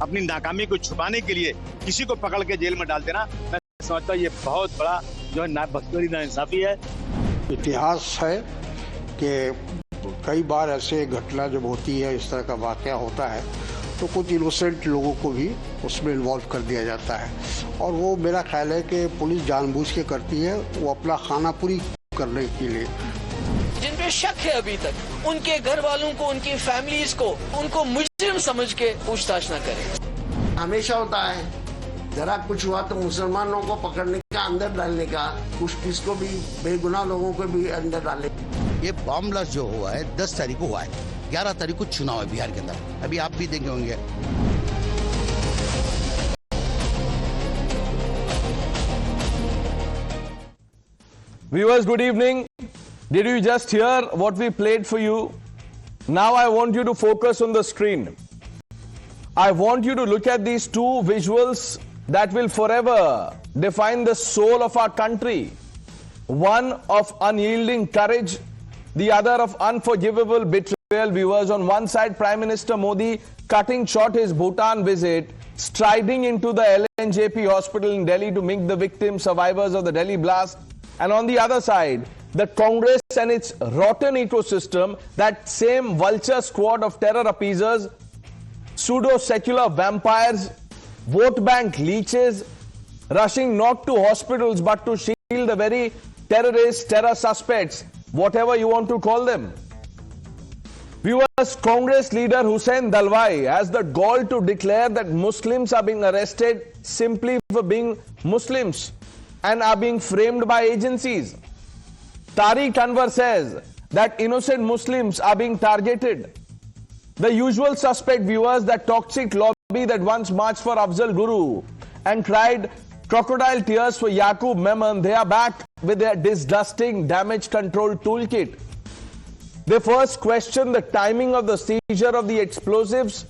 अपनी नाकामी को छुपाने के लिए किसी को पकड़ के जेल में डाल देना, मैं समझता हूँ ये बहुत बड़ा जो है बड़ी नाइंसाफी है। इतिहास है कि कई बार ऐसे घटना जब होती है, इस तरह का वाकया होता है, तो कुछ इनोसेंट लोगों को भी उसमें इन्वॉल्व कर दिया जाता है। और वो मेरा ख्याल है कि पुलिस जानबूझ के करती है, वो अपना खाना पूरी करने के लिए। जिन पे शक है अभी तक, उनके घर वालों को, उनकी फैमिलीज को, उनको मुजरिम समझ के पूछताछ न करें। हमेशा होता है, जरा कुछ हुआ तो मुसलमानों को पकड़ने का, अंदर डालने का, कुछ किसको भी, बेगुनाह लोगों को भी अंदर डालने। ये बॉम्ब ब्लास्ट जो हुआ है 10 तारीख को हुआ है, 11 तारीख को चुनाव है बिहार के अंदर, अभी आप भी देखे होंगे। Viewers, good evening. Did you just hear what we played for you? Now I want you to focus on the screen. I want you to look at these two visuals that will forever define the soul of our country. One of unyielding courage, the other of unforgivable betrayal. Viewers, on one side, Prime Minister Modi cutting short his Bhutan visit, striding into the LNJP hospital in Delhi to meet the victims, survivors of the Delhi blast. And on the other side, the Congress and its rotten ecosystem, that same vulture squad of terror appeasers, pseudo-secular vampires, vote bank leeches, rushing not to hospitals but to shield the very terrorists, terror suspects, whatever you want to call them. Viewers, Congress leader Hussain Dalwai has the gall to declare that Muslims are being arrested simply for being Muslims and are being framed by agencies. Tariq Anwar says that innocent Muslims are being targeted. The usual suspect, viewers, that toxic lobby that once marched for Afzal Guru and cried crocodile tears for Yaqub Memon, they are back with their disgusting damage control toolkit. They first questioned the timing of the seizure of the explosives,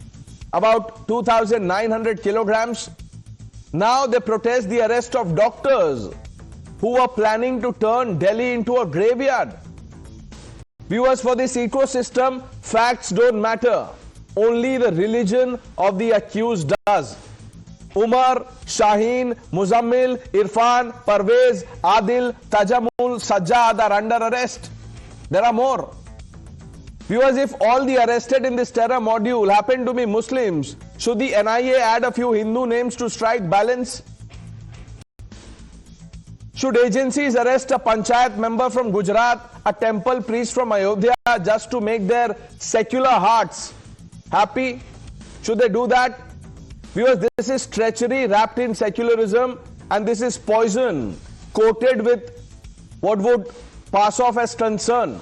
about 2,900 kilograms. Now they protest the arrest of doctors who were planning to turn Delhi into a graveyard. Viewers, for this ecosystem, facts don't matter. Only the religion of the accused does. Umar, Shaheen, Muzammil, Irfan, Parvez, Adil, Tajamul, Sajjad are under arrest. There are more. Viewers, if all the arrested in this terror module happen to be Muslims, should the NIA add a few Hindu names to strike balance? Should agencies arrest a panchayat member from Gujarat, a temple priest from Ayodhya, just to make their secular hearts happy? Should they do that? Viewers, this is treachery wrapped in secularism, and this is poison coated with what would pass off as concern.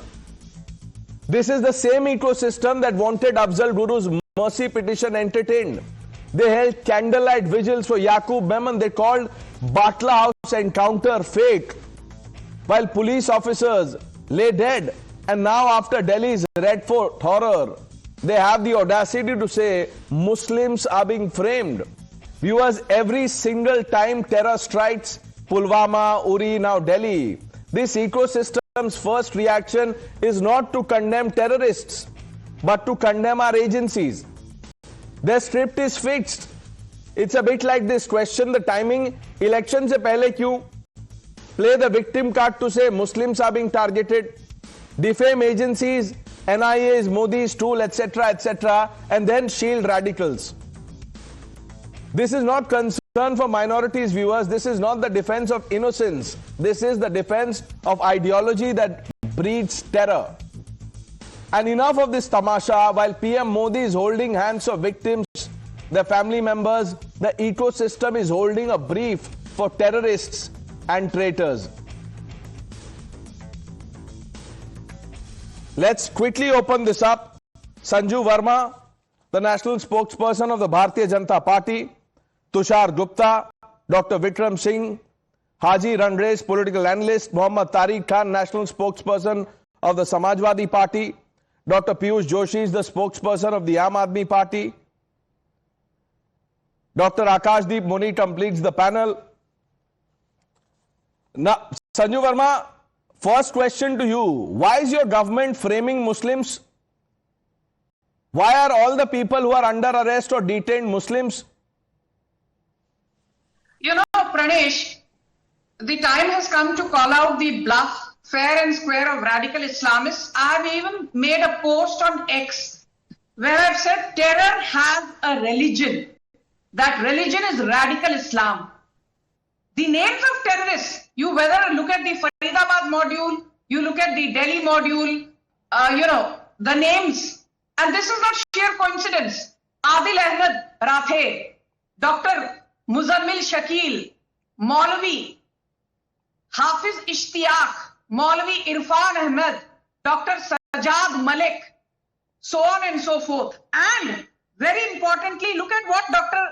This is the same ecosystem that wanted Afzal Guru's mercy petition entertained. They held candlelight vigils for Yaqub Memon. They called Batla House encounter fake, while police officers lay dead. And now, after Delhi's Red Fort horror, they have the audacity to say Muslims are being framed. Viewers, every single time terror strikes, Pulwama, Uri, now Delhi, this ecosystem's first reaction is not to condemn terrorists, but to condemn our agencies. Their script is fixed. It's a bit like this: question the timing, election se pehle kyun, play the victim card to say Muslims are being targeted, defame agencies, NIA is Modi's tool, etc., etc., and then shield radicals. This is not concern for minorities, viewers. This is not the defense of innocence. This is the defense of ideology that breeds terror. And enough of this tamasha. While PM Modi is holding hands of victims, their family members, the ecosystem is holding a brief for terrorists and traitors. Let's quickly open this up. Sanju Verma, the national spokesperson of the Bharatiya Janata Party, Tushar Gupta, Dr. Vikram Singh, Haji Randres, political analyst, Muhammad Tariq Khan, national spokesperson of the Samajwadi Party, Dr. Piyush Joshi is the spokesperson of the Aam Aadmi Party, Dr. Akashdeep Muni completes the panel. Now, Sanju Verma, first question to you: why is your government framing Muslims? Why are all the people who are under arrest or detained Muslims? You know, Pranesh, the time has come to call out the bluff, fair and square of radical Islamists. I've even made a post on X where I've said terror has a religion. That religion is radical Islam. The names of terrorists, you whether look at the Faridabad module, you look at the Delhi module, the names. And this is not sheer coincidence. Adil Ahmed Rathe, Dr. Muzammil Shakil, Maulvi, Hafiz Ishtiyaq, Maulvi Irfan Ahmed, Dr. Sajjad Malik, so on and so forth. And very importantly, look at what Dr.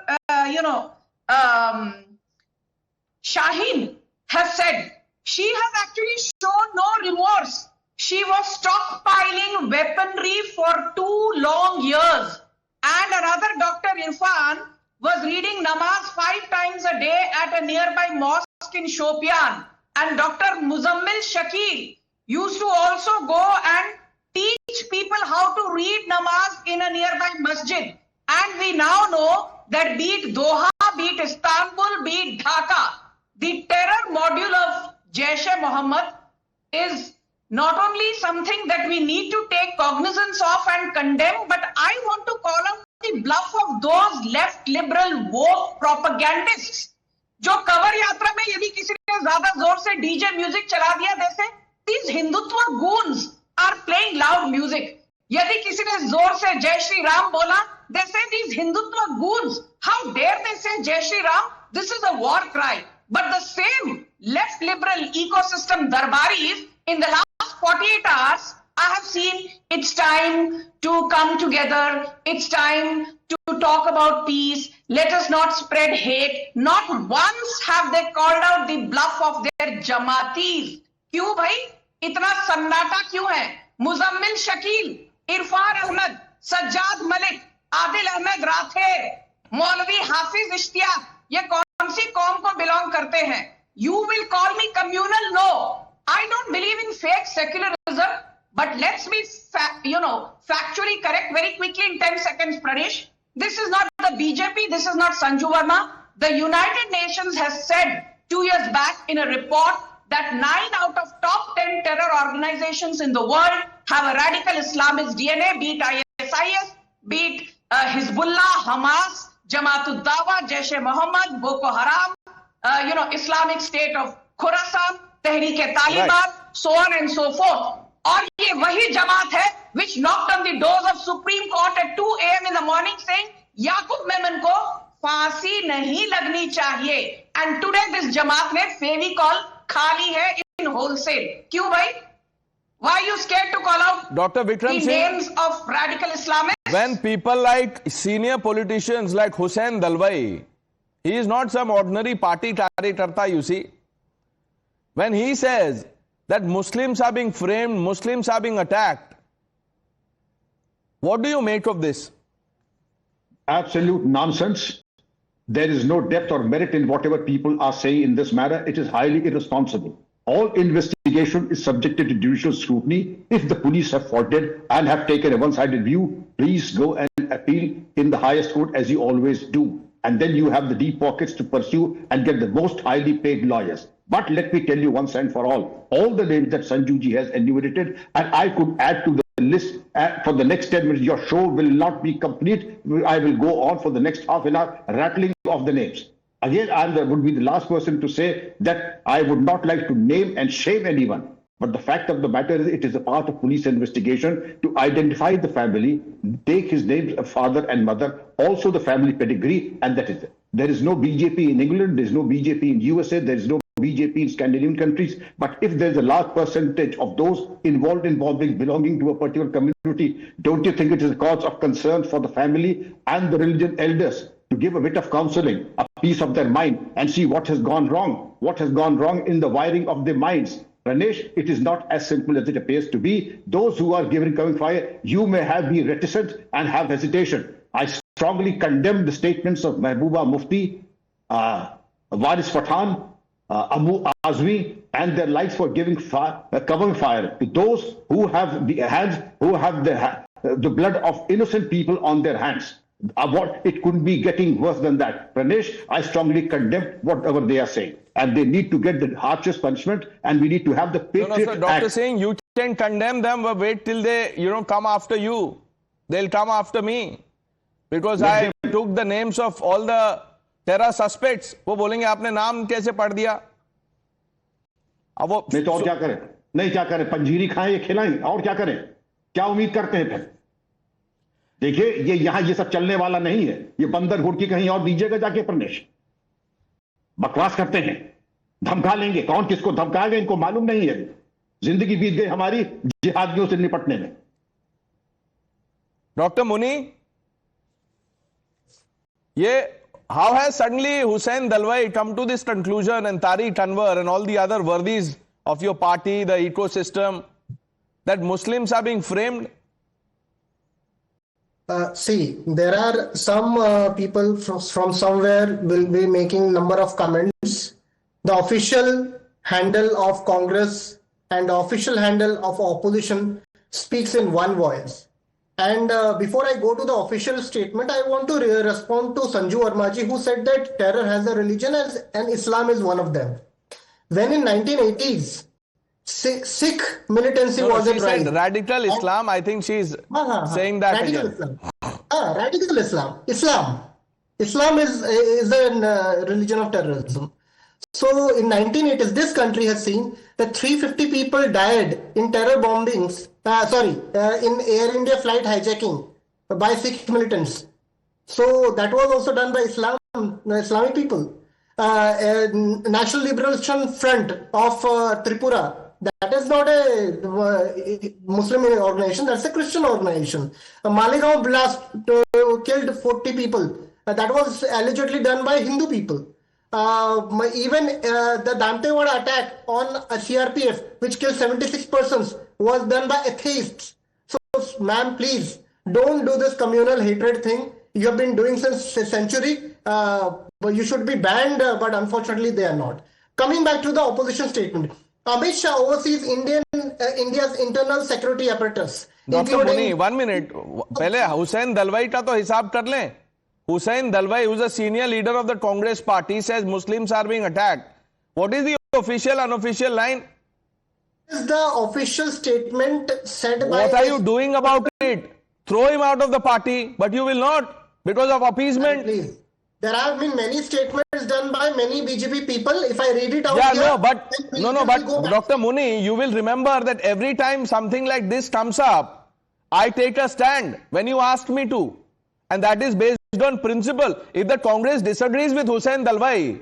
Shaheen has said. She has actually shown no remorse. She was stockpiling weaponry for 2 long years. And another Dr. Irfan was reading namaz 5 times a day at a nearby mosque in Shopian. And Dr. Muzammil Shakil used to also go and teach people how to read namaz in a nearby masjid. And we now know that be it Doha, be it Istanbul, be it Dhaka, the terror module of Jaish-e-Mohammed is not only something that we need to take cognizance of and condemn, but I want to call out the bluff of those left liberal woke propagandists. जो cover यात्रा में यदि किसी ने ज्यादा जोर से DJ music चला दिया जैसे these Hindutva goons are playing loud music. यदि किसी ने जोर से जय श्री राम बोला, they say these Hindutva goons, how dare they say जय Shri Ram? This is a war cry. But the same left liberal ecosystem darbaris in the last 48 hours, I have seen it's time to come together. It's time to talk about peace. Let us not spread hate. Not once have they called out the bluff of their Jamaatis. क्यों भाई? इतना सन्नाटा क्यों है? मुजम्मिल शकील, इरफान अहमद, सज्जाद मलिक, आदिल अहमद राथे, मौलवी हाफिज इश्तियाक, ये कौन सी कौम को बिलोंग करते हैं? You will call me communal? No. I don't believe in fake secularism, but let's be, factually correct very quickly in 10 seconds, Pranesh. This is not the BJP. This is not Sanju Verma. The United Nations has said 2 years back in a report that 9 out of top 10 terror organizations in the world have a radical Islamist DNA, be it ISIS, be it Hezbollah, Hamas, Jamaatul Dawa, Jaish-e-Mohammed, Boko Haram, Islamic State of Khorasan, Tehreek-e-Taliban, so on and so forth. और ये वही जमात है which knocked on the doors of Supreme Court at 2 a.m. in the morning saying याकूब मेमन को फांसी नहीं लगनी चाहिए. And today this जमात ने फेविकॉल खाली है in wholesale. क्यों भाई? Why are you scared to call out Dr. Vikram the names of radical Islamists? When people like senior politicians like Hussain Dalwai, he is not some ordinary party karyakarta, you see. When he says that Muslims are being framed, Muslims are being attacked, what do you make of this? Absolute nonsense. There is no depth or merit in whatever people are saying in this matter. It is highly irresponsible. All investigation is subjected to judicial scrutiny. If the police have faulted and have taken a one-sided view, please go and appeal in the highest court as you always do. And then you have the deep pockets to pursue and get the most highly paid lawyers. But let me tell you once and for all the names that Sanjuji has enumerated, and I could add to the list for the next 10 minutes. Your show will not be complete. I will go on for the next half an hour rattling of the names. Again, would be the last person to say that I would not like to name and shame anyone. But the fact of the matter is, it is a part of police investigation to identify the family, take his names of father and mother, also the family pedigree, and that is it. There is no BJP in England, there is no BJP in USA, there is no BJP in Scandinavian countries. But if there is a large percentage of those involved in bombing belonging to a particular community, don't you think it is a cause of concern for the family and the religion elders to give a bit of counseling, a piece of their mind, and see what has gone wrong in the wiring of their minds? Pranesh, it is not as simple as it appears to be. Those who are coming fire, you may have been reticent and have hesitation. I strongly condemn the statements of Mehbooba Mufti, Waris Pathan, Abu Azmi, and their likes for giving covering fire to those who have the hands, who have the the blood of innocent people on their hands. What it couldn't be getting worse than that. Pranesh, I strongly condemn whatever they are saying, and they need to get the harshest punishment. And we need to have the Patriot No, Dr. Act. Singh, you can condemn them, but wait till they, come after you. They'll come after me because I took the names of all the terror suspects. वो बोलेंगे आपने नाम कैसे पढ़ दिया? अब वो नहीं तो और क्या करें? नहीं क्या करें? पंजीरी खाएं या खिलाएं? और क्या करें? क्या उम्मीद करते हैं फिर? देखिए ये सब चलने वाला नहीं है। ये बंदर घुड़की कहीं और दीजिएगा जाके प्रनेश। बकवास करते हैं, धमका लेंगे। कौन किसको धमकाएगा इनको मालूम नहीं है। जिंदगी बीत गई हमारी जिहादियों से निपटने में। Dr. Muni, how has suddenly Hussain Dalwai come to this conclusion, and Tariq Anwar and all the other worthies of your party, the ecosystem, that Muslims are being framed? See, there are some people from somewhere will be making number of comments. The official handle of Congress and the official handle of opposition speaks in one voice. And before I go to the official statement, I want to respond to Sanju Varmaji, who said that terror has a religion and Islam is one of them. When in 1980s, Sikh militancy was a rise. Radical Islam, I think she's saying that radical again. Islam. Radical Islam. Islam is a religion of terrorism. So in 1980s, this country has seen that 350 people died in terror bombings, in Air India flight hijacking by Sikh militants. So that was also done by Islamic people. National Liberation Front of Tripura, that is not a Muslim organization, that's a Christian organization. Malegaon blast killed 40 people. That was allegedly done by Hindu people. Even the Dantewada attack on a CRPF, which killed 76 persons, was done by atheists. So, ma'am, please, don't do this communal hatred thing. You have been doing since a century. You should be banned, but unfortunately they are not. Coming back to the opposition statement, Amit Shah oversees India's internal security apparatus. Dr. Muni, 1 minute. पहले Hussain Dalwai का तो हिसाब कर लें. Hussain Dalwai, who's a senior leader of the Congress party, says Muslims are being attacked. What is the official, unofficial line? Is the official statement said by... What are you doing about it? Throw him out of the party, but you will not because of appeasement. Please. There have been many statements done by many BJP people. If I read it out but Dr. Muni, you will remember that every time something like this comes up, I take a stand when you ask me to. And that is based on principle. If the Congress disagrees with Hussain Dalwai,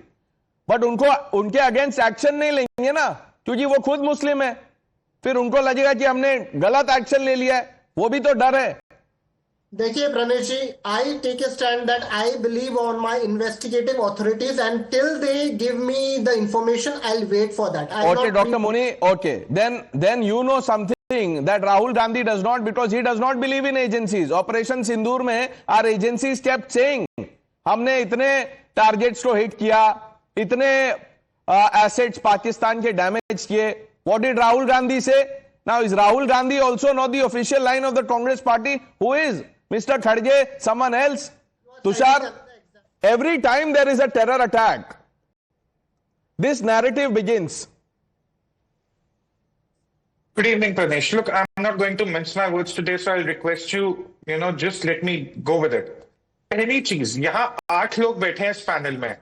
but उनके against action नहीं लेंगे ना, क्योंकि वो खुद मुस्लिम है, फिर उनको लगेगा कि हमने गलत एक्शन ले लिया है, वो भी तो डर है. देखिए प्रणेश जी, I take a stand that I believe on my investigative authorities, and till they give me the information, I'll wait for that. Okay, Dr. Muni, okay. Then you know something that Rahul Gandhi does not, because he does not believe in agencies. Operation Sindoor में our agencies kept saying, हमने इतने targets को hit किया, इतने assets Pakistan के damage किए. What did Rahul Gandhi say? Now is Rahul Gandhi also not the official line of the Congress party? Who is? Mr. Khadge, someone else? Tushar? Every time there is a terror attack, this narrative begins. Good evening, Pranesh. Look, I'm not going to mince my words today, so I'll request you, just let me go with it. पहली चीज, यहाँ 8 लोग बैठे हैं इस panel में.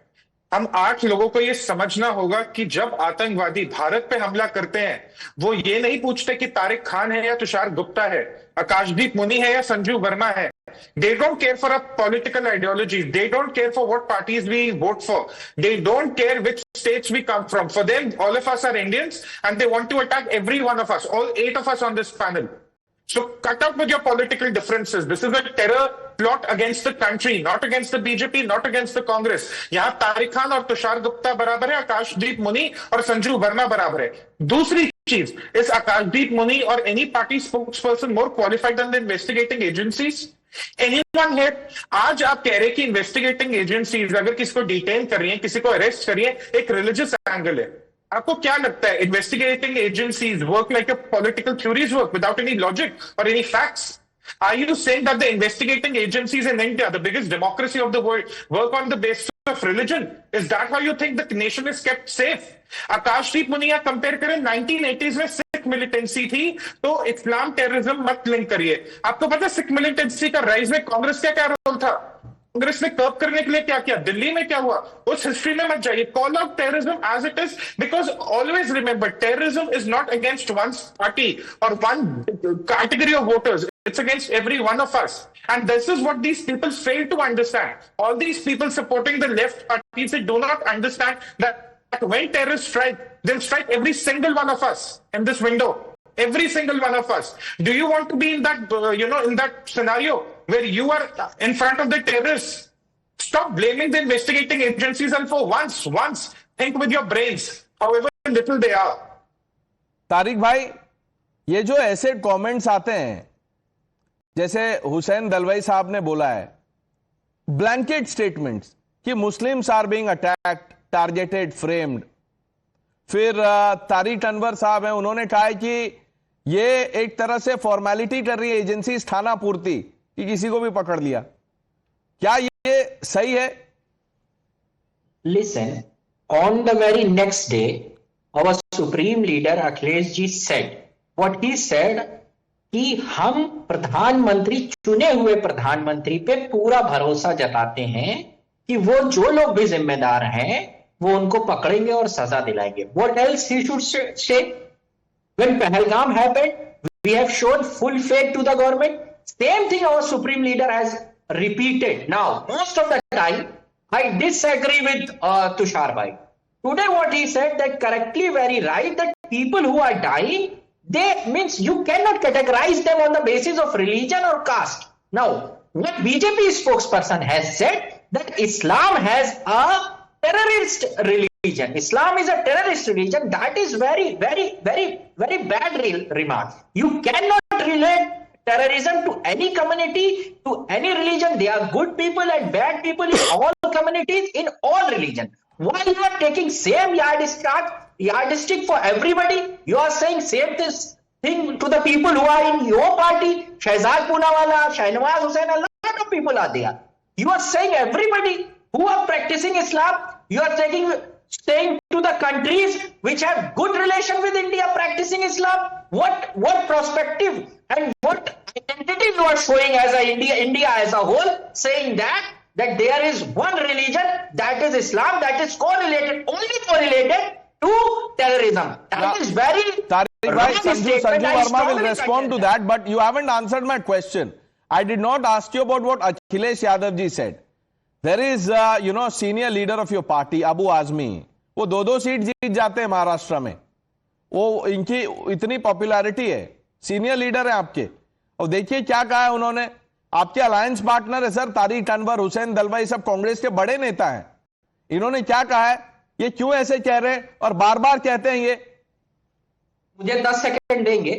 हम 8 लोगों को ये समझना होगा कि जब आतंकवादी भारत पे हमला करते हैं, वो ये नहीं पूछते कि तारिक खान है या तुषार गुप्ता है, आकाशदीप मुनि है या संजू वर्मा है. They don't care for a political ideology. They don't care for what parties we vote for. They don't care which states we come from. For them, all of us are Indians, and they want to attack every one of us, all 8 of us on this panel. So cut out with your political differences. This is a terror plot against the country, not against the BJP, not against the Congress. यहाँ तारिक खान और तुषार गुप्ता बराबर है, आकाशदीप मुनि और संजू वर्मा बराबर है. दूसरी चीज, is आकाशदीप मुनि or any party spokesperson more qualified than the investigating agencies? Anyone here? आज आप कह रहे कि investigating agencies अगर किसी को detain कर रही हैं, किसी को arrest कर रही हैं, एक religious angle है. आपको क्या लगता है investigating agencies work like a political theories work without any logic or any facts? Are you saying that the investigating agencies in India, the biggest democracy of the world, work on the basis of religion? Is that how you think the nation is kept safe? Akashdeep Muniya compare करें 1980s में Sikh militancy थी, तो इस्लाम terrorism मत link करिए। आपको पता है Sikh militancy का राइज में कांग्रेस का क्या रोल था? कांग्रेस ने कर्ब करने के लिए क्या किया? दिल्ली में क्या हुआ? उस हिस्ट्री में मत जाइए। Call out terrorism as it is, because always remember terrorism is not against one party और one category of voters. It's against every one of us. And this is what these people fail to understand. All these people supporting the left parties, they do not understand that when terrorists strike, they'll strike every single one of us in this window. Every single one of us. Do you want to be in that, in that scenario where you are in front of the terrorists? Stop blaming the investigating agencies and for once, think with your brains, however little they are. Tariq भाई, ये जो ऐसे comments आते हैं, जैसे हुसैन दलवाई साहब ने बोला है, ब्लैंकेट स्टेटमेंट्स कि Muslims are being attacked, targeted, framed. फिर तारिक अनवर साहब हैं, उन्होंने कहा है कि ये एक तरह से फॉर्मेलिटी कर रही है एजेंसीज थाना पूर्ति कि किसी को भी पकड़ लिया. क्या ये सही है? Listen, on the very next day, our supreme leader Akhilesh ji said what he said कि हम प्रधानमंत्री, चुने हुए प्रधानमंत्री पे पूरा भरोसा जताते हैं कि वो जो लोग भी जिम्मेदार हैं वो उनको पकड़ेंगे और सजा दिलाएंगे. What else he should say? When Pahalgam happened, we have shown full faith to the government. Same thing our supreme leader has repeated. Now, most of the time, I disagree with Tushar Bhai. Today, what he said, that correctly, very right, that people who are dying, they means you cannot categorize them on the basis of religion or caste. Now, what BJP spokesperson has said, that Islam has a terrorist religion. Islam is a terrorist religion. That is very, very, very, very bad remark. You cannot relate terrorism to any community, to any religion. They are good people and bad people in all communities, in all religion. Why you are taking same yardstick for everybody? You are saying same thing to the people who are in your party. Shahzad Poonawala, Shahnawaz Hussain, a lot of people are there. You are saying everybody who are practicing Islam, you are saying to the countries which have good relation with India practicing Islam. What perspective and what identity you are showing as a India as a whole, saying that there is one religion, that is Islam, that is correlated, only correlated to terrorism. That is very wrong statement. Sanju Verma will respond to that, but you haven't answered my question. I did not ask you about what Akhilesh Yadav ji said. There is, senior leader of your party, Abu Azmi. वो 2 seat जीत जाते हैं महाराष्ट्र में. वो इनकी इतनी popularity है, senior leader है आपके. और देखिए क्या कहा है उन्होंने. आपके अलायंस पार्टनर है सर, तारिक अनवर, हुसैन दलवाई, सब कांग्रेस के बड़े नेता हैं. इन्होंने क्या कहा है, ये क्यों ऐसे कह रहे हैं और बार बार कहते हैं ये? मुझे 10 सेकंड देंगे.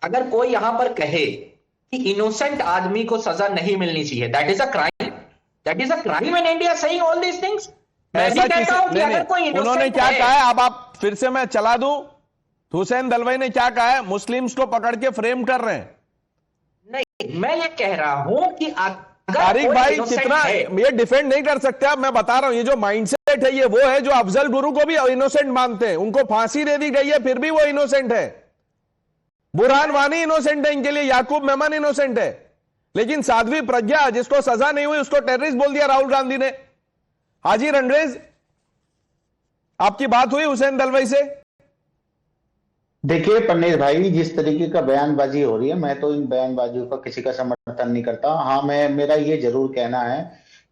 अगर कोई यहां पर कहे कि इनोसेंट आदमी को सजा नहीं मिलनी चाहिए, that is a crime. That is a crime in India saying all these things. उन्होंने क्या कहा है, अब आप फिर से मैं चला दूं. हुसैन दलवाई ने क्या कहा है, मुस्लिम्स को पकड़ के फ्रेम कर रहे हैं. नहीं, मैं ये कह रहा हूं कि तारिक भाई कितना ये डिफेंड नहीं कर सकते आप. मैं बता रहा हूं, ये जो माइंडसेट है, ये वो है जो अफजल गुरु को भी इनोसेंट मानते हैं. उनको फांसी दे दी गई है, फिर भी वो इनोसेंट है. बुरहान वानी इनोसेंट है इनके लिए, याकूब मेमन इनोसेंट है. लेकिन साध्वी प्रज्ञा, जिसको सजा नहीं हुई, उसको टेररिस्ट बोल दिया राहुल गांधी ने. हाजी रंडरेज, आपकी बात हुई हुसैन दलवाई से? देखिए पन्नीर भाई, जिस तरीके का बयानबाजी हो रही है, मैं तो इन बयानबाजियों का किसी का समर्थन नहीं करता. हाँ, मेरा ये जरूर कहना है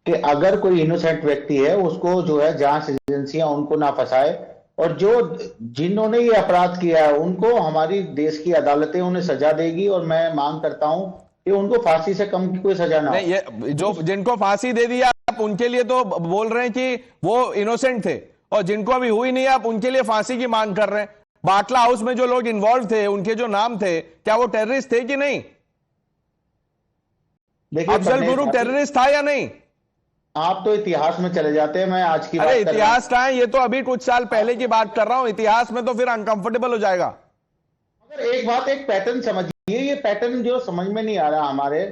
कि अगर कोई इनोसेंट व्यक्ति है, उसको जो है जांच एजेंसियां उनको ना फंसाए, और जिन्होंने ये अपराध किया है उनको हमारी देश की अदालतें उन्हें सजा देगी. और मैं मांग करता हूं कि उनको फांसी से कम की कोई सजा ना हो. ये जो जिनको फांसी दे दी आप, उनके लिए तो बोल रहे हैं कि वो इनोसेंट थे, और जिनको अभी हुई नहीं, आप उनके लिए फांसी की मांग कर रहे हैं. बाटला हाउस में जो लोग इन्वॉल्व थे, उनके जो नाम थे, क्या वो टेररिस्ट थे कि नहीं? अफजल गुरु टेररिस्ट था या नहीं? आप तो इतिहास में चले जाते हैं. मैं आज की बात इतिहास का है, ये तो अभी कुछ साल पहले की बात कर रहा हूं. इतिहास में तो फिर अनकंफर्टेबल हो जाएगा. मगर एक बात, एक पैटर्न समझिए. ये पैटर्न जो समझ में नहीं आ रहा हमारे,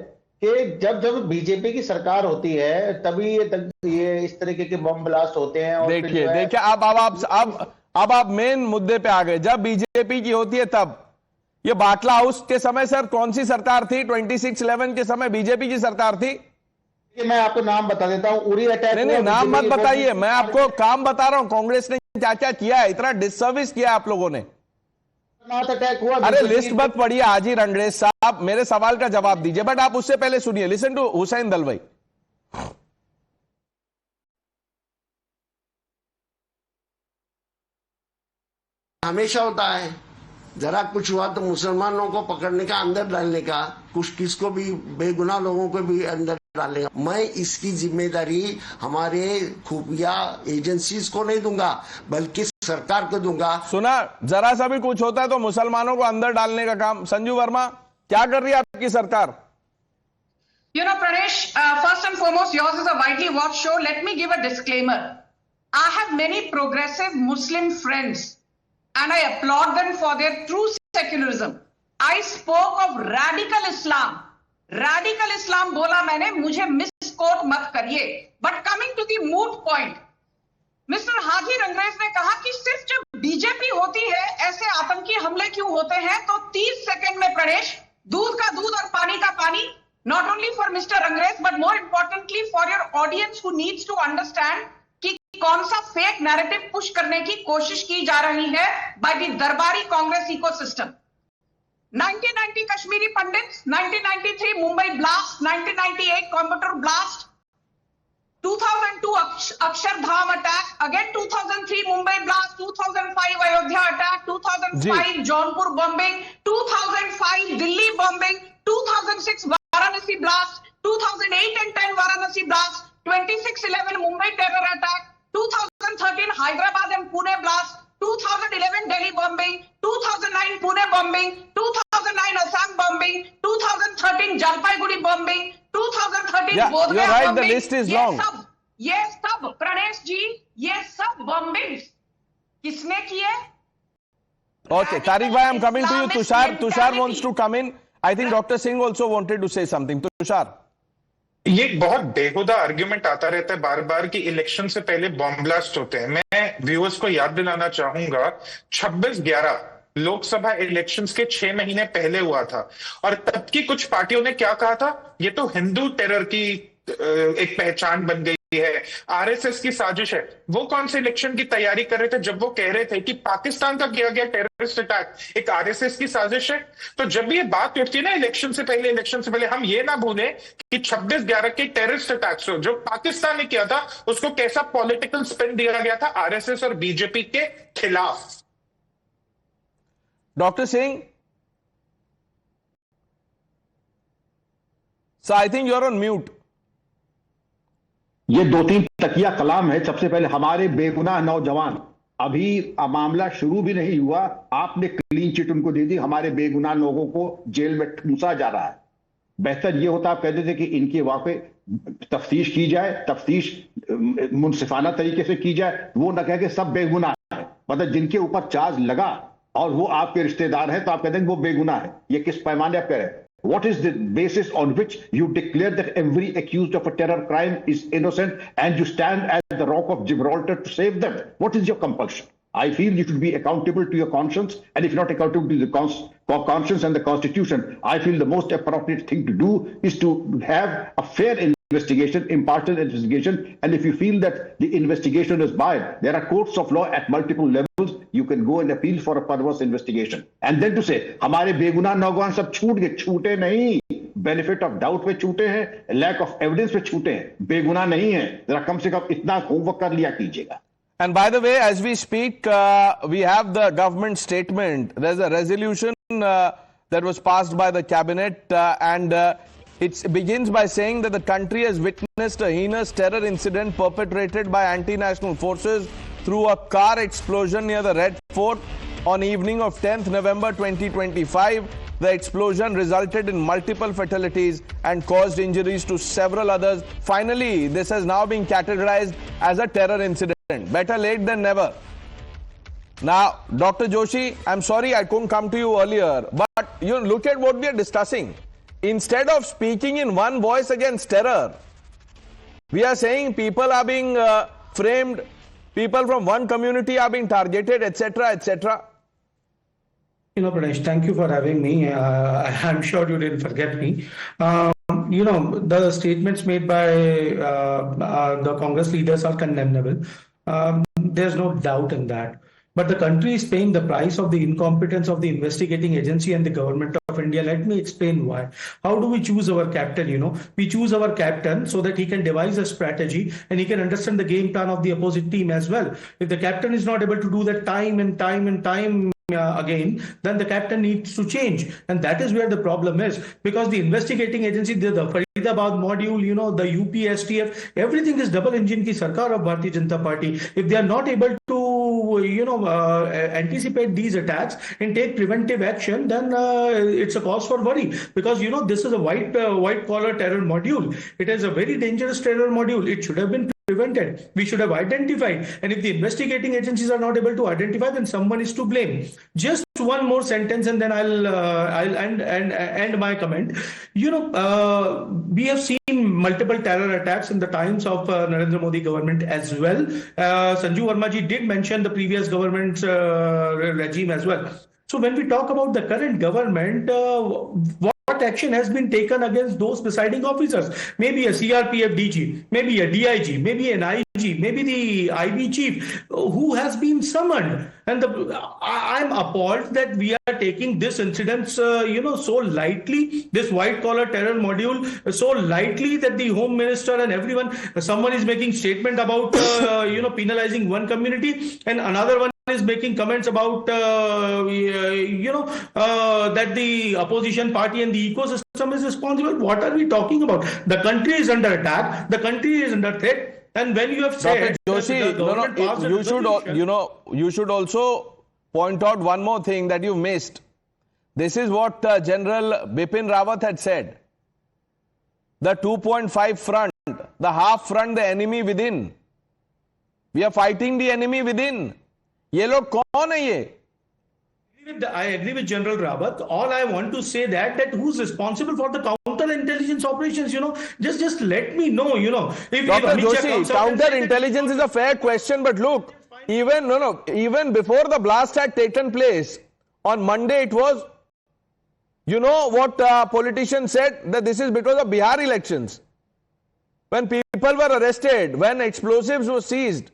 कि जब जब बीजेपी की सरकार होती है तभी ये इस तरीके के बम ब्लास्ट होते हैं। और देखिए अब आप मेन मुद्दे पे आ गए। जब बीजेपी की होती है तब, ये बाटला हाउस के समय सर कौन सी सरकार थी? 26/11 के समय बीजेपी की सरकार थी। मैं आपको नाम बता देता हूं, उरी अटैक। नहीं, नाम मत बताइए, मैं आपको काम बता रहा हूं कांग्रेस ने क्या क्या किया है। इतना डिसर्विस किया आप लोगों ने। अटैक हुआ। अरे लिस्ट मत पढ़िए हाजी रंगरेज साहब, मेरे सवाल का जवाब दीजिए। बट आप उससे पहले सुनिए, लिसन टू हुसैन दलवाई। हमेशा होता है, जरा कुछ हुआ तो मुसलमानों को पकड़ने का, अंदर डालने का, कुछ किसको भी, बेगुनाह लोगों को भी अंदर डालेगा। मैं इसकी जिम्मेदारी हमारे खुफिया एजेंसीज को नहीं दूंगा, बल्कि सरकार को दूंगा। सुना, जरा सा भी कुछ होता है तो मुसलमानों को अंदर डालने का काम। संजू वर्मा, क्या कर रही है आपकी सरकार? You know, Pranesh, first and foremost, yours is a widely watched show. Let me give a disclaimer. I have many progressive Muslim friends, and I applaud them for their true secularism. I spoke of radical Islam. Radical Islam बोला मैंने, मुझे misquote मत करिए। But coming to the moot point, mister Haji Rangrez ने कहा कि सिर्फ जब बीजेपी होती है ऐसे आतंकी हमले क्यों होते हैं। तो 30 सेकंड में प्रणेश, दूध का दूध और पानी का पानी, not only for mister Rangrez but more importantly for your audience who needs to understand कि कौन सा फेक नैरेटिव पुश करने की कोशिश की जा रही है बाय द दरबारी Congress ecosystem. 1990 Kashmiri Pandits, 1993 Mumbai blast, 1998 Coimbatore blast, 2002 Akshardham attack, again 2003 Mumbai blast, 2005 Ayodhya attack, 2005 Jaunpur bombing, 2005 Delhi bombing, 2006 Varanasi blast, 2008 and 10 Varanasi blast, 26/11 Mumbai terror attack, 2013 Hyderabad and Pune blast, 2011 Delhi bombing, 2009 Pune bombing, 2009 Assam bombing, 2013 Jalpaiguri bombing, 2013 Bodhgaya right, bombing. the list is long. ये सब प्रणेश जी, ये सब बॉम्बिंग किसने किए? Okay, Tariq bhai, I'm coming to you. Tushar wants to come in. I think Dr. Singh also wanted to say something. Tushar. ये बहुत बेहुदा argument आता रहता है बार बार कि इलेक्शन से पहले बॉम्ब ब्लास्ट होते हैं। मैं व्यूअर्स को याद दिलाना चाहूंगा, 26/11 लोकसभा इलेक्शंस के 6 महीने पहले हुआ था, और तब की कुछ पार्टियों ने क्या कहा था, ये तो हिंदू टेरर की एक पहचान बन गई है, आरएसएस की साजिश है। वो कौन से इलेक्शन की तैयारी कर रहे थे जब वो कह रहे थे कि पाकिस्तान का किया गया टेररिस्ट अटैक एक आरएसएस की साजिश है? तो जब ये बात उठती है ना इलेक्शन से पहले, हम ये ना भूलें कि 26/11 के टेररिस्ट अटैक्स जो पाकिस्तान ने किया था उसको कैसा पॉलिटिकल स्पिन दिया गया था आरएसएस और बीजेपी के खिलाफ। Dr. Singh, so I think you're on mute. ये 2-3 तकिया कलाम है। सबसे पहले हमारे बेगुनाह नौजवान, अभी मामला शुरू भी नहीं हुआ, आपने क्लीन चिट उनको दे दी, हमारे बेगुनाह लोगों को जेल में ठूसा जा रहा है। बेहतर ये होता, आप कहते थे कि इनके वहां पे तफ्तीश की जाए, तफ्तीश मुनसिफाना तरीके से की जाए, वो न कह के सब बेगुनाह है। मतलब जिनके ऊपर चार्ज लगा और वो आपके रिश्तेदार हैं तो आप कहते हैं वो बेगुनाह है। ये किस पैमाने पर है? What is the basis on which you declare that every accused of a terror crime is innocent and you stand at the Rock of Gibraltar to save them? What is your compulsion? I feel you should be accountable to your conscience, and if not accountable to the conscience and the Constitution, I feel the most appropriate thing to do is to have a fair investigation, impartial investigation, and if you feel that the investigation is biased, there are courts of law at multiple levels. You can go and appeal for a perverse investigation. And then to say, हमारे बेगुनाह नौजवान सब छूट गए, छूटे नहीं, benefit of doubt पे छूटे हैं, लैक ऑफ एविडेंस पे छूटे हैं, बेगुनाह नहीं है। जरा कम से कम इतना होमवर्क कर लिया कीजिएगा। And by the way, as we speak, we have the government statement. There's a resolution that was passed by the cabinet, and it begins by saying that the country has witnessed a heinous terror incident perpetrated by anti-national forces through a car explosion near the Red Fort on evening of 10th November 2025. The explosion resulted in multiple fatalities and caused injuries to several others. Finally, this has now been categorized as a terror incident. Better late than never. Now, Dr. Joshi, I'm sorry I couldn't come to you earlier, but you look at what we are discussing. Instead of speaking in one voice against terror, we are saying people are being framed, people from one community are being targeted, etc., etc. Pranesh, thank you for having me. I'm sure you didn't forget me. The statements made by the Congress leaders are condemnable. There's no doubt in that. But the country is paying the price of the incompetence of the investigating agency and the government of India. Let me explain why. How do we choose our captain? We choose our captain so that he can devise a strategy and he can understand the game plan of the opposite team as well. If the captain is not able to do that time and time again, then the captain needs to change. And that is where the problem is. Because the investigating agency, the Faridabad module, the UP, STF, everything is double engine ki sarkar of Bharatiya Janata Party. If they are not able to anticipate these attacks and take preventive action, then it's a cause for worry. Because this is a white collar terror module. It is a very dangerous terror module. It should have been prevented. We should have identified. And if the investigating agencies are not able to identify, then someone is to blame. Just one more sentence and then I'll end my comment. We have seen multiple terror attacks in the times of Narendra Modi government as well. Sanjeev Verma ji did mention the previous government's regime as well. So when we talk about the current government, what action has been taken against those presiding officers? Maybe a CRPF DG, maybe a DIG, maybe an IG, maybe the IB chief who has been summoned. And I'm appalled that we are taking this incident, so lightly, this white collar terror module, so lightly that the Home Minister and someone is making statement about, penalizing one community and another one is making comments about, that the opposition party and the ecosystem is responsible. What are we talking about? The country is under attack. The country is under threat. And when you have said, Dr. Joshi, you should also point out one more thing that you missed. This is what General Bipin Rawat had said. The 2.5 front, the half front, the enemy within. We are fighting the enemy within. ये लोग कौन है ये? I agree with General Rawat. All I want to say that who's responsible for the counter-intelligence operations, just let me know, If Dr. Joshi, counter-intelligence is a fair question, but look, even before the blast had taken place, on Monday it was, what politicians said, that this is because of Bihar elections. When people were arrested, when explosives were seized,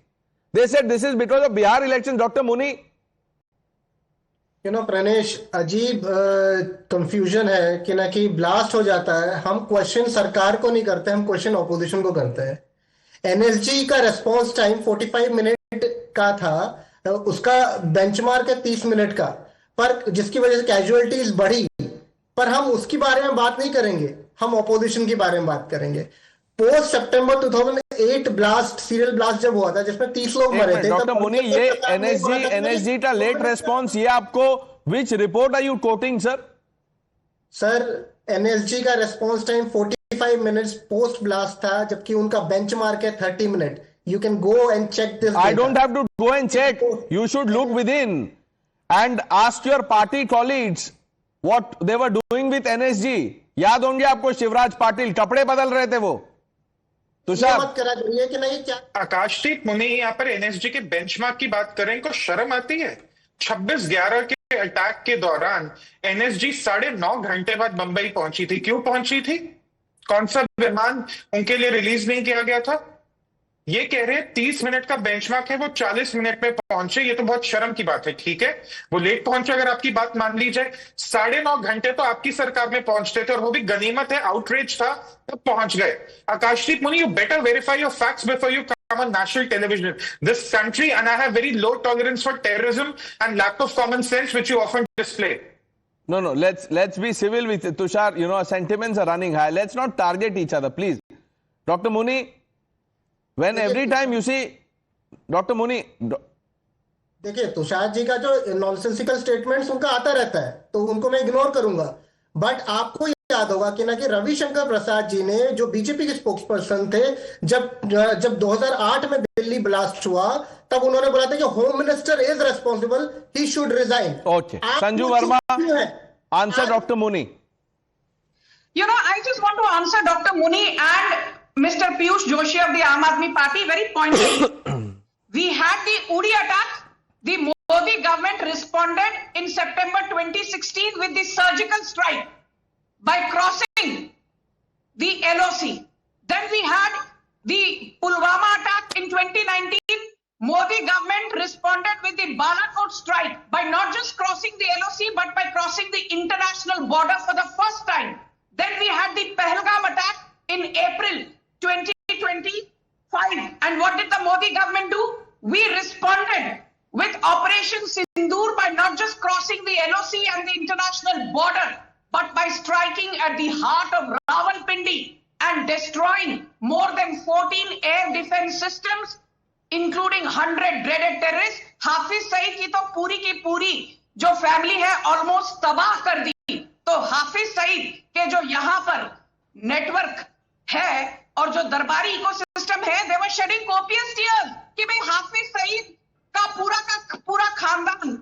they said this is because of Bihar elections. Dr. Muni? Pranesh, अजीब confusion है कि ना कि blast हो जाता है, हम question सरकार को नहीं करते, हम क्वेश्चन ऑपोजिशन को करते हैं. एनएसजी का रेस्पॉन्स टाइम 45 मिनट का था, उसका बेंचमार्क है 30 मिनट का, पर जिसकी वजह से कैजुअलिटीज बढ़ी, पर हम उसके बारे में बात नहीं करेंगे, हम ऑपोजिशन के बारे में बात करेंगे. पोस्ट सितंबर 2008 ब्लास्ट, सीरियल ब्लास्ट जब हुआ था जिसमें 30 लोग मरे थे. डॉक्टर मुनी, ये एनएसजी का लेट रेस्पॉन्स, ये आपको which report are you quoting sir? Sir, NSG का response time 45 minutes post blast था, जबकि उनका बेंचमार्क है 30 minute. You can go and check this. I don't have to go and check. You should look within and ask your party colleagues what they were doing with NSG. याद होंगे आपको शिवराज पाटिल, कपड़े बदल रहे थे वो. आकाशदीप मुनि यहाँ पर एनएसजी के बेंचमार्क की बात करें, इनको शर्म आती है? 26/11 के अटैक के दौरान एनएसजी 9.5 घंटे बाद मुंबई पहुंची थी. क्यों पहुंची थी? कौन सा विमान उनके लिए रिलीज नहीं किया गया था? ये कह रहे 30 मिनट का बेंचमार्क है, वो 40 मिनट में पहुंचे. ये तो बहुत शर्म की बात है. ठीक है, वो लेट पहुंचे, अगर आपकी बात मान ली जाए. 9.5 घंटे तो आपकी सरकार में पहुंचते थे, और वो भी गनीमत है, आउटरीच था, तो पहुंच गए. आकाशदीप मुनि, you better verify your facts before you come on national television. This country, and I have very low tolerance for terrorism and lack of common sense, which you often display. No, let's be civil with Tushar. Sentiments are running high. Let's not target each other, please. Dr. Muni, when every time you see, Dr. Muni. देखिए, तुषार जी का जो nonsensical statements उनका आता रहता है, तो उनको मैं इग्नोर करूंगा. बट आपको याद होगा कि ना कि रविशंकर प्रसाद जी ने, जो बीजेपी के स्पोक्स पर्सन थे, जब 2008 में दिल्ली ब्लास्ट हुआ, तब उन्होंने बोला था कि home minister is responsible, he should resign. Okay, Sanju Verma, answer doctor Muni. You know, I just want to answer Dr. Muni and Mr. Piyush Joshi of the Aam Aadmi Party very pointedly. We had the Uri attack. The Modi government responded in September 2016 with the surgical strike by crossing the LOC. Then we had the Pulwama attack in 2019. Modi government responded with the Balakot strike by not just crossing the LOC but by crossing the international border for the first time. Then we had the Pahalgam attack in April 2025. And what did the Modi government do? We responded with Operation Sindoor by not just crossing the LOC and the international border, but by striking at the heart of Rawalpindi and destroying more than 14 air defense systems, including 100 dreaded terrorists. Hafiz Saeed की तो पूरी जो family है almost तबाह कर दी। तो हाफिज सईद के जो यहाँ पर नेटवर्क है और जो दरबारी इकोसिस्टम है, they were shedding copious tears कि भाई हाफिज सईद का पूरा खानदान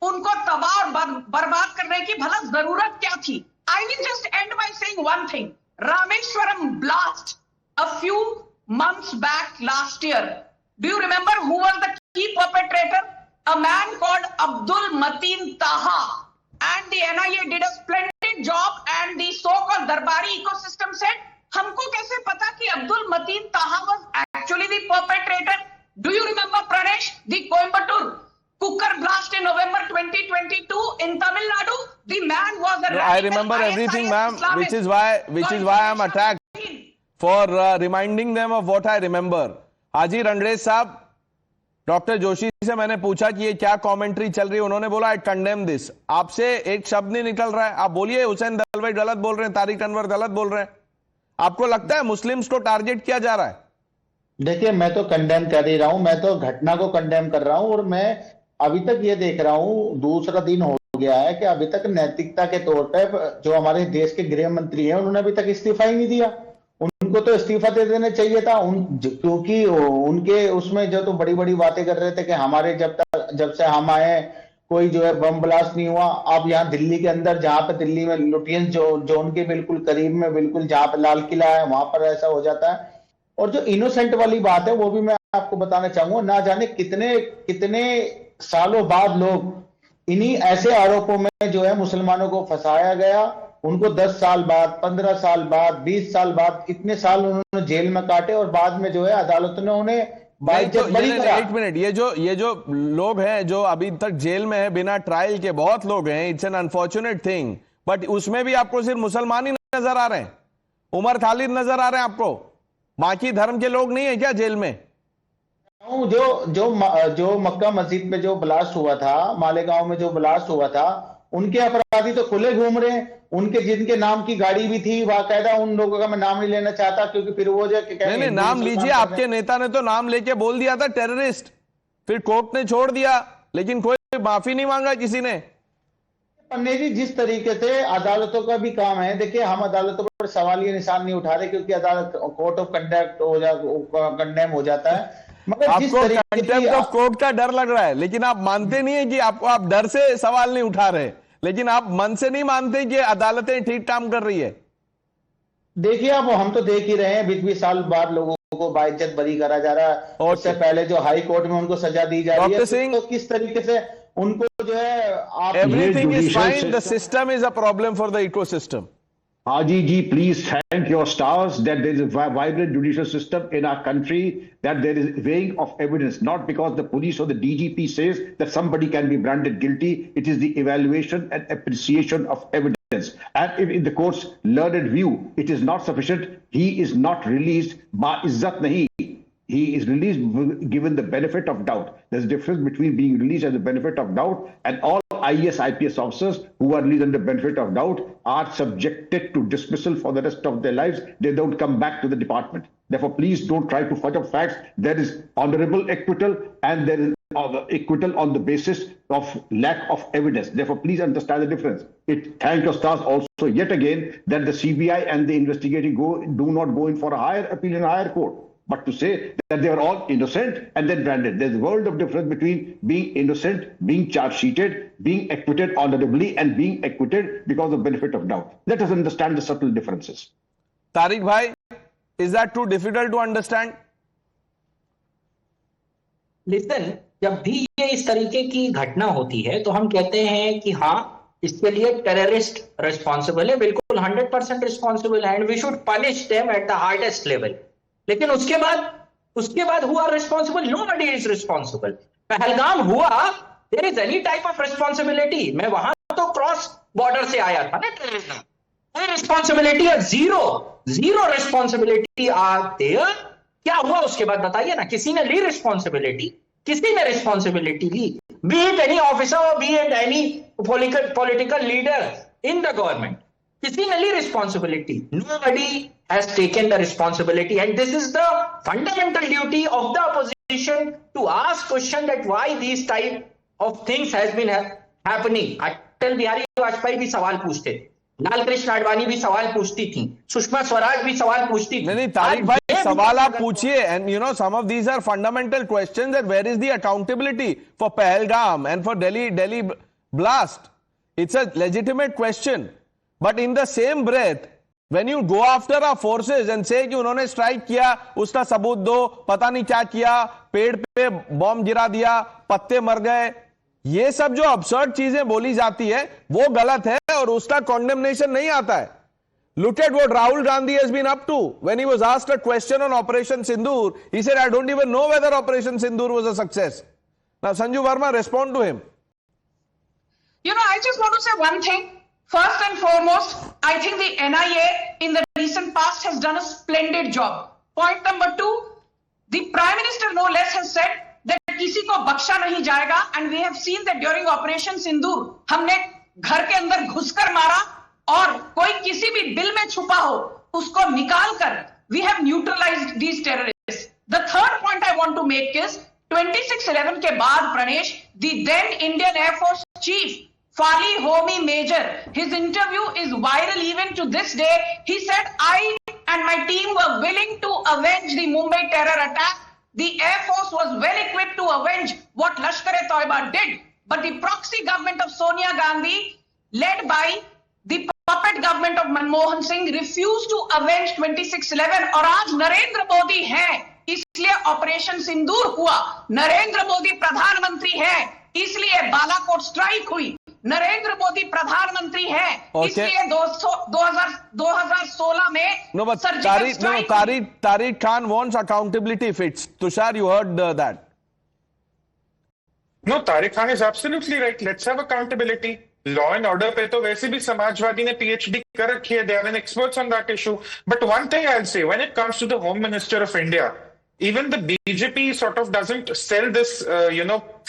उनको तबाह और बर्बाद करने की भला जरूरत क्या थी। I will just end by saying one thing. Rameshwaram blast a few months back last year. Do you remember who was the key perpetrator? A man called Abdul Mateen Taha. And the NIA did a splendid job and the so-called Darbari ecosystem said, हमको कैसे पता कि Abdul Mateen Taha was actually the perpetrator? Do you remember, Pranesh, the Coimbatore cooker blast in November 2022 in Tamil Nadu? The man was a I remember everything, ma'am, which is why I'm attacked for reminding them of what I remember. हाजी रणरेज साहब, doctor Joshi से मैंने पूछा कि ये क्या commentary चल रही है, उन्होंने बोला आई कंडेम दिस। आपसे एक शब्द नहीं निकल रहा है, आप बोलिए हुसैन दलवाई गलत बोल रहे हैं, तारिक अनवर गलत बोल रहे हैं। आपको लगता है मुस्लिम्स को टारगेट किया जा रहा है? देखिए, मैं तो कंडेम कर ही रहा हूं, मैं तो घटना को कंडेम कर रहा हूं और मैं अभी तक ये देख रहा हूं, दूसरा दिन हो गया है कि अभी तक नैतिकता के तौर पर जो हमारे देश के गृह मंत्री हैं उन्होंने अभी तक इस्तीफा ही नहीं दिया। उनको तो इस्तीफा दे देना चाहिए था, क्योंकि उनके उसमें जो तो बड़ी बड़ी बातें कर रहे थे कि हमारे जब से हम आए कोई जो है बम ब्लास्ट नहीं हुआ। अब यहाँ दिल्ली के अंदर जहां पे दिल्ली में लुटियंस जोन के बिल्कुल करीब में बिल्कुल जहां पे लाल किला है वहां पर ऐसा हो जाता है। और जो इनोसेंट वाली बात है वो भी मैं आपको बताना चाहूंगा, ना जाने कितने सालों बाद लोग इन्हीं ऐसे आरोपों में जो है मुसलमानों को फंसाया गया। उनको 10 साल बाद, 15 साल बाद, 20 साल बाद, इतने साल उन्होंने जेल में काटे और बाद में जो है अदालत ने उन्हें एक मिनट, ये जो लोग हैं जो अभी तक जेल में है बिना ट्रायल के, बहुत लोग हैं, it's an unfortunate thing, but उसमें भी आपको सिर्फ मुसलमान ही नजर आ रहे हैं। उमर खालिद नजर आ रहे हैं आपको, बाकी धर्म के लोग नहीं है क्या जेल में? जो मक्का मस्जिद में जो ब्लास्ट हुआ था, मालेगांव में जो ब्लास्ट हुआ था, उनके अपराधी तो खुले घूम रहे हैं। उनके जिनके नाम की गाड़ी भी थी बाकायदा, उन लोगों का मैं नाम नहीं लेना चाहता क्योंकि फिर वो जो नहीं नाम लीजिए, आपके नेता ने तो नाम लेके बोल दिया था टेररिस्ट, फिर कोर्ट ने छोड़ दिया, लेकिन कोई माफी नहीं मांगा किसी ने। पन्ने जी, जिस तरीके से अदालतों का भी काम है, देखिए हम अदालतों पर सवाल ये निशान नहीं उठा रहे क्योंकि अदालत कोर्ट ऑफ कंडक्ट कंडेम हो जाता है। मगर आपको कंटेम्प्ट ऑफ कोर्ट का डर लग रहा है, लेकिन आप मानते नहीं है कि आप डर से सवाल नहीं उठा रहे, लेकिन आप मन से नहीं मानते कि अदालतें ठीक काम कर रही है। देखिए, अब हम तो देख ही रहे हैं 20-20 साल बाद लोगों को बाइज्जत बरी करा जा रहा है। उससे पहले जो हाई कोर्ट में उनको सजा दी जा रही है, तो किस तरीके से उनको जो है everything is fine, the system is a problem for the ecosystem. Haji ji, please thank your stars that there is a vibrant judicial system in our country, that there is weighing of evidence, not because the police or the DGP says that somebody can be branded guilty. It is the evaluation and appreciation of evidence. And if in the court's learned view, it is not sufficient, he is not released, ba izzat nahi. He is released given the benefit of doubt. There's a difference between being released as a benefit of doubt, and all IAS, IPS officers who are released under benefit of doubt are subjected to dismissal for the rest of their lives. They don't come back to the department. Therefore, please don't try to fudge up facts. There is honorable acquittal and there is acquittal on the basis of lack of evidence. Therefore, please understand the difference. Thank your stars also, yet again, that the CBI and the investigating do not go in for a higher appeal in a higher court. Therefore, please don't try to fudge up facts. There is honorable acquittal and there is acquittal on the basis of lack of evidence. Therefore, please understand the difference. Thank your stars also yet again that the CBI and the investigating do not go in for a higher appeal in a higher court. but to say that they are all innocent and then branded. There's a world of difference between being innocent, being charge sheeted, being acquitted honorably, and being acquitted because of benefit of doubt. Let us understand the subtle differences. Tariq bhai, is that too difficult to understand? Listen, जब भी ये इस तरीके की घटना होती है तो हम कहते हैं कि हाँ, इसके लिए टेररिस्ट रिस्पॉन्सिबल है, बिल्कुल 100% रिस्पॉन्सिबल है, and we should punish them at the hardest level. लेकिन उसके बाद हुआ responsible, nobody is responsible. Pahalgam हुआ, there is any type of responsibility. मैं वहां तो क्रॉस बॉर्डर से आया था ना, terrorism. Responsibility zero responsibility are there. क्या हुआ उसके बाद बताइए ना. किसी ने ली रिस्पॉन्सिबिलिटी? किसी ने रिस्पॉन्सिबिलिटी ली? Be it any officer, be it any political leader in the government. किसी ने ली responsibility? Nobody has taken the responsibility, and this is the fundamental duty of the opposition to ask question that why these type of things has been happening. Atal Bihari Vajpayee भी सवाल पूछते, लाल कृष्ण आडवाणी भी सवाल पूछती थी, सुषमा स्वराज भी सवाल पूछती थी. नहीं तारिक भाई, सवाल आप पूछिए, and you know some of these are fundamental questions that where is the accountability for Pahalgam and for Delhi blast. It's a legitimate question, but in the same breath when you go after our forces and say कि उन्होंने strike किया, उसका सबूत दो, पता नहीं क्या किया, पेड़ पे बॉम्ब गिरा दिया, पत्ते मर गए, ये सब जो अबसर्ड चीजें बोली जाती है वो गलत है और उसका कॉन्डेमनेशन नहीं आता है. Look at what Rahul Gandhi has been up to. When he was asked a question on Operation Sindoor, he said, I don't even know whether Operation Sindoor was a success. Now, Sanju Verma, respond to him. You know, I just want to say one thing. First and foremost, I think the NIA in the recent past has done a splendid job. Point number 2, the Prime Minister no less has said that किसी को बख्शा नहीं जाएगा, and we have seen that during Operation Sindoor हमने घर के अंदर घुसकर मारा और कोई किसी भी बिल में छुपा हो उसको निकाल कर we have neutralized these terrorists. The third point I want to make is 26/11 के बाद Pranesh, the then Indian Air Force Chief Fali Homi Major, his interview is viral even to this day. He said, I and my team were willing to avenge the Mumbai terror attack. The Air Force was well equipped to avenge what Lashkar-e-Toiba did. But the proxy government of Sonia Gandhi, led by the puppet government of Manmohan Singh, refused to avenge 26/11. और आज नरेंद्र मोदी है, इसलिए operation सिंदूर हुआ. नरेंद्र मोदी प्रधानमंत्री है, इसलिए Balakot strike हुई. नरेंद्र मोदी प्रधानमंत्री है, इसलिए 2016 में Tariq Khan wants accountability fits. Tushar, you heard that? No, Tariq Khan is absolutely right. Let's have accountability. Law and order पे तो वैसे भी समाजवादी ने PhD कर रखी है. They are an experts on that issue. But one thing I'll say, when it comes to the Home Minister of India, even the BJP sort of doesn't sell this,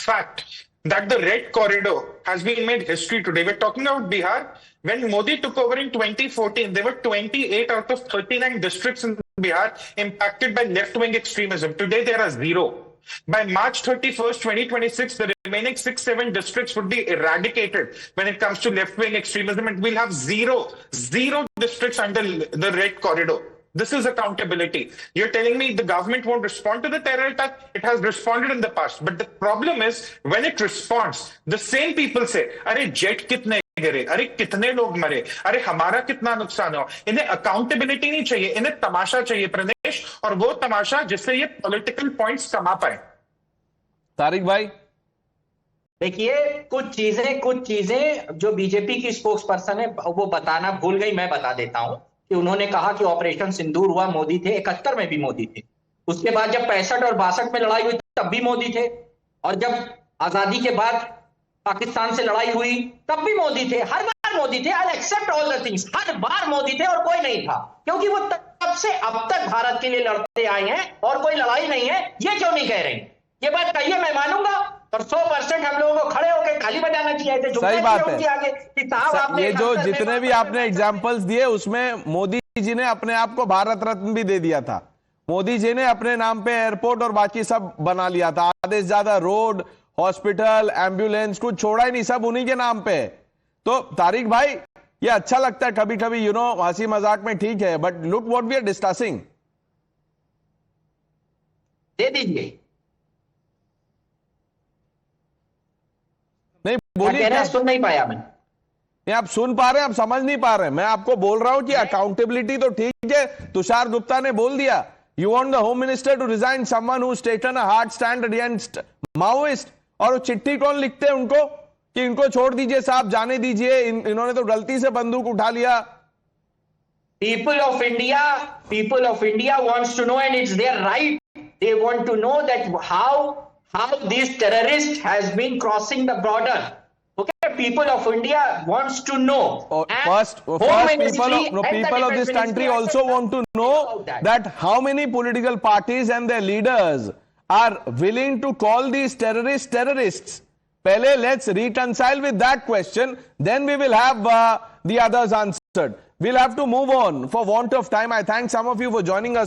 fact that the red corridor has been made history today. We're talking about Bihar. When Modi took over in 2014, there were 28 out of 39 districts in Bihar impacted by left-wing extremism. Today, there are 0. By March 31st, 2026, the remaining 6-7 districts would be eradicated when it comes to left-wing extremism, and we'll have zero districts under the red corridor. This is accountability. You're telling me the government won't respond to the terror attack? It has responded in the past. But the problem is, when it responds, the same people say, अरे jet कितने गिरे, अरे कितने लोग मरे, अरे हमारा कितना नुकसान हो. इन्हें अकाउंटेबिलिटी नहीं चाहिए, इन्हें तमाशा चाहिए प्रदेश, और वो तमाशा जिससे ये पॉलिटिकल पॉइंट्स कमा पाए. तारिक भाई, देखिए, कुछ चीजें जो बीजेपी की स्पोक्स पर्सन है वो बताना भूल गई. मैं बता देता हूं कि उन्होंने कहा कि ऑपरेशन सिंदूर हुआ, मोदी थे. 71 में भी मोदी थे. उसके बाद जब 65 और 62 में लड़ाई हुई तब भी मोदी थे. और जब आजादी के बाद पाकिस्तान से लड़ाई हुई तब भी मोदी थे. हर बार मोदी थे. I accept all the things. हर बार मोदी थे और कोई नहीं था, क्योंकि वो तब से अब तक भारत के लिए लड़ते आए हैं और कोई लड़ाई नहीं है. ये क्यों नहीं कह रहे? ये बात कहिए, मैं मानूंगा. और 100% हम लोगों को खड़े होकर ताली बजाना चाहिए. सही बात है. ये जो जितने भी आपने एग्जांपल्स दिए उसमें मोदी जी ने अपने आप को भारत रत्न भी दे दिया था. मोदी जी ने अपने नाम पे एयरपोर्ट और बाकी सब बना लिया था. आधे से ज्यादा रोड, हॉस्पिटल, एम्बुलेंस कुछ छोड़ा ही नहीं, सब उन्हीं के नाम पे. तो तारिक भाई, ये अच्छा लगता है कभी कभी, हंसी मजाक में ठीक है, but look what we are discussing. दे दीजिए। नहीं बोलिए क्या? सुन नहीं पाया मैं। नहीं, आप सुन पा रहे हैं, आप समझ नहीं पा रहे हैं। मैं आपको बोल रहा हूं कि अकाउंटेबिलिटी तो ठीक है, तुषार गुप्ता ने बोल दिया, you want the home minister to resign someone who taken a hard stand against Maoist. और वो चिट्ठी कौन लिखते हैं उनको कि इनको छोड़ दीजिए साहब, जाने दीजिए, इन्होंने तो गलती से बंदूक उठा लिया। People of India wants to know, and it's their right. They want to know that how this terrorist has been crossing the border. Okay, people of India wants to know. And First people of this country also want to know that how many political parties and their leaders are willing to call these terrorists. Pehle, let's reconcile with that question, then we will have the others answered. We'll have to move on for want of time. I thank some of you for joining us.